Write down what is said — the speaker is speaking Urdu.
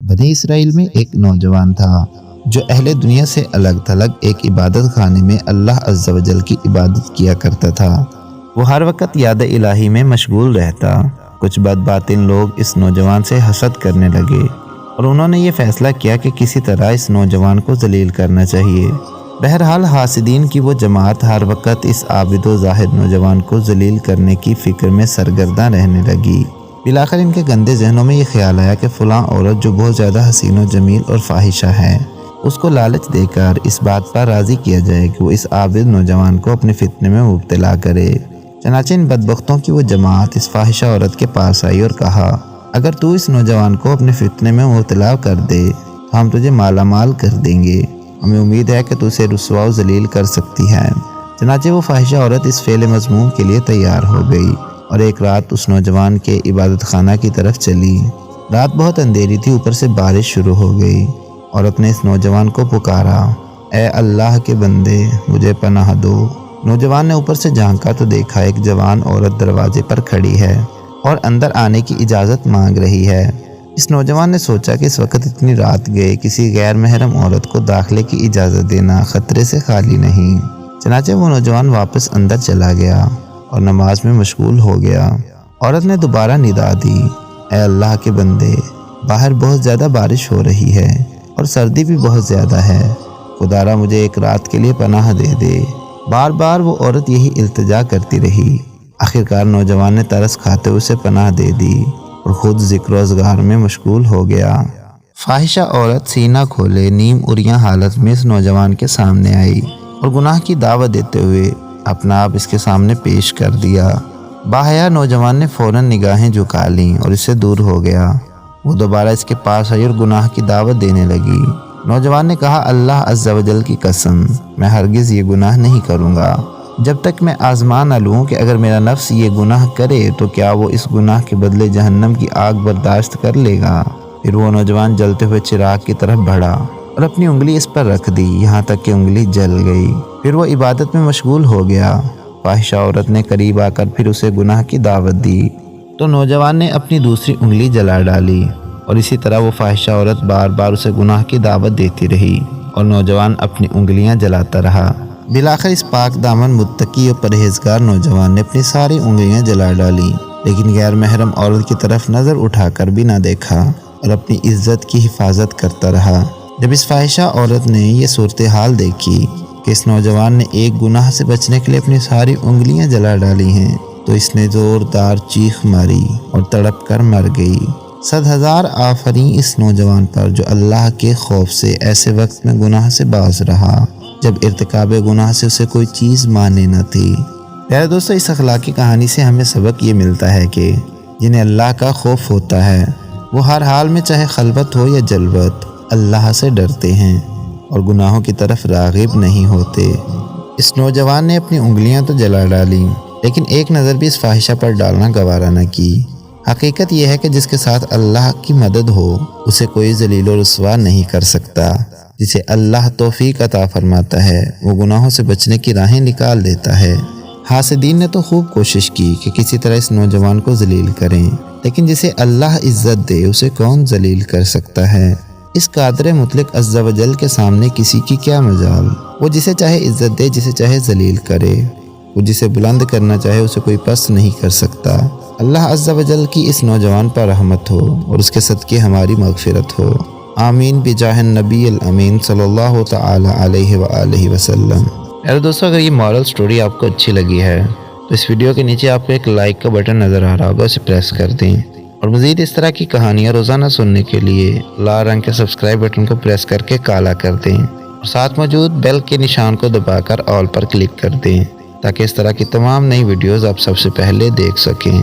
بنی اسرائیل میں ایک نوجوان تھا جو اہل دنیا سے الگ تھلگ ایک عبادت خانے میں اللہ عز و جل کی عبادت کیا کرتا تھا۔ وہ ہر وقت یاد الہی میں مشغول رہتا۔ کچھ بد باطن لوگ اس نوجوان سے حسد کرنے لگے اور انہوں نے یہ فیصلہ کیا کہ کسی طرح اس نوجوان کو ذلیل کرنا چاہیے۔ بہرحال حاسدین کی وہ جماعت ہر وقت اس عابد و زاہد نوجوان کو ذلیل کرنے کی فکر میں سرگرداں رہنے لگی۔ بالآخر ان کے گندے ذہنوں میں یہ خیال آیا کہ فلاں عورت جو بہت زیادہ حسین و جمیل اور فاحشہ ہے، اس کو لالچ دے کر اس بات پر راضی کیا جائے کہ وہ اس عابد نوجوان کو اپنے فتنے میں مبتلا کرے۔ چنانچہ ان بدبختوں کی وہ جماعت اس فاحشہ عورت کے پاس آئی اور کہا، اگر تو اس نوجوان کو اپنے فتنے میں مبتلا کر دے تو ہم تجھے مالا مال کر دیں گے، ہمیں امید ہے کہ تو اسے رسوا و ذلیل کر سکتی ہے۔ چنانچہ وہ فاحشہ عورت اس فعل مذموم کے لیے تیار ہو گئی اور ایک رات اس نوجوان کے عبادت خانہ کی طرف چلی۔ رات بہت اندھیری تھی، اوپر سے بارش شروع ہو گئی۔ عورت نے اس نوجوان کو پکارا، اے اللہ کے بندے مجھے پناہ دو۔ نوجوان نے اوپر سے جھانکا تو دیکھا ایک جوان عورت دروازے پر کھڑی ہے اور اندر آنے کی اجازت مانگ رہی ہے۔ اس نوجوان نے سوچا کہ اس وقت اتنی رات گئے کسی غیر محرم عورت کو داخلے کی اجازت دینا خطرے سے خالی نہیں۔ چنانچہ وہ نوجوان واپس اندر چلا گیا اور نماز میں مشغول ہو گیا۔ عورت نے دوبارہ ندا دی، اے اللہ کے بندے باہر بہت زیادہ بارش ہو رہی ہے اور سردی بھی بہت زیادہ ہے، خدارا مجھے ایک رات کے لیے پناہ دے دے۔ بار بار وہ عورت یہی التجا کرتی رہی۔ آخرکار نوجوان نے ترس کھاتے اسے پناہ دے دی اور خود ذکر و اذکار میں مشغول ہو گیا۔ فاحشہ عورت سینہ کھولے نیم اریاں حالت میں اس نوجوان کے سامنے آئی اور گناہ کی دعوت دیتے ہوئے اپنا آپ اس کے سامنے پیش کر دیا۔ باحیا نوجوان نے فوراً نگاہیں جھکا لیں اور اس سے دور ہو گیا۔ وہ دوبارہ اس کے پاس آئی اور گناہ کی دعوت دینے لگی۔ نوجوان نے کہا، اللہ عز و جل کی قسم میں ہرگز یہ گناہ نہیں کروں گا جب تک میں آزما نہ لوں کہ اگر میرا نفس یہ گناہ کرے تو کیا وہ اس گناہ کے بدلے جہنم کی آگ برداشت کر لے گا۔ پھر وہ نوجوان جلتے ہوئے چراغ کی طرف بڑھا اور اپنی انگلی اس پر رکھ دی یہاں تک کہ انگلی جل گئی۔ پھر وہ عبادت میں مشغول ہو گیا۔ فاحشہ عورت نے قریب آ کر پھر اسے گناہ کی دعوت دی تو نوجوان نے اپنی دوسری انگلی جلا ڈالی اور اسی طرح وہ فاحشہ عورت بار بار اسے گناہ کی دعوت دیتی رہی اور نوجوان اپنی انگلیاں جلاتا رہا۔ بالآخر اس پاک دامن متقی اور پرہیزگار نوجوان نے اپنی ساری انگلیاں جلا ڈالیں، لیکن غیر محرم عورت کی طرف نظر اٹھا کر بھی نہ دیکھا اور اپنی عزت کی حفاظت کرتا رہا۔ جب اس فاحشہ عورت نے یہ صورتحال دیکھی کہ اس نوجوان نے ایک گناہ سے بچنے کے لیے اپنی ساری انگلیاں جلا ڈالی ہیں تو اس نے زوردار چیخ ماری اور تڑپ کر مر گئی۔ 100,000 آفرین اس نوجوان پر جو اللہ کے خوف سے ایسے وقت میں گناہ سے باز رہا جب ارتکاب گناہ سے اسے کوئی چیز مانے نہ تھی۔ پیارے دوستو، اس اخلاقی کہانی سے ہمیں سبق یہ ملتا ہے کہ جنہیں اللہ کا خوف ہوتا ہے وہ ہر حال میں چاہے خلوت ہو یا جلوت اللہ سے ڈرتے ہیں اور گناہوں کی طرف راغب نہیں ہوتے۔ اس نوجوان نے اپنی انگلیاں تو جلا ڈالیں لیکن ایک نظر بھی اس فاحشہ پر ڈالنا گوارا نہ کی۔ حقیقت یہ ہے کہ جس کے ساتھ اللہ کی مدد ہو اسے کوئی ذلیل و رسوا نہیں کر سکتا۔ جسے اللہ توفیق عطا فرماتا ہے وہ گناہوں سے بچنے کی راہیں نکال دیتا ہے۔ حاسدین نے تو خوب کوشش کی کہ کسی طرح اس نوجوان کو ذلیل کریں، لیکن جسے اللہ عزت دے اسے کون ذلیل کر سکتا ہے۔ اس قادر مطلق عز و جل کے سامنے کسی کی کیا مجال۔ وہ جسے چاہے عزت دے، جسے چاہے ذلیل کرے، وہ جسے بلند کرنا چاہے اسے کوئی پست نہیں کر سکتا۔ اللہ عز و جل کی اس نوجوان پر رحمت ہو اور اس کے صدقے ہماری مغفرت ہو، آمین بجاہ النبی الامین صلی اللہ تعالی علیہ وآلہ وسلم۔ میرے دوستو، اگر یہ مورل سٹوری آپ کو اچھی لگی ہے تو اس ویڈیو کے نیچے آپ کو ایک لائک کا بٹن نظر آ رہا ہوگا، اسے پریس کر دیں اور مزید اس طرح کی کہانیاں روزانہ سننے کے لیے لال رنگ کے سبسکرائب بٹن کو پریس کر کے کالا کر دیں اور ساتھ موجود بیل کے نشان کو دبا کر آل پر کلک کر دیں تاکہ اس طرح کی تمام نئی ویڈیوز آپ سب سے پہلے دیکھ سکیں۔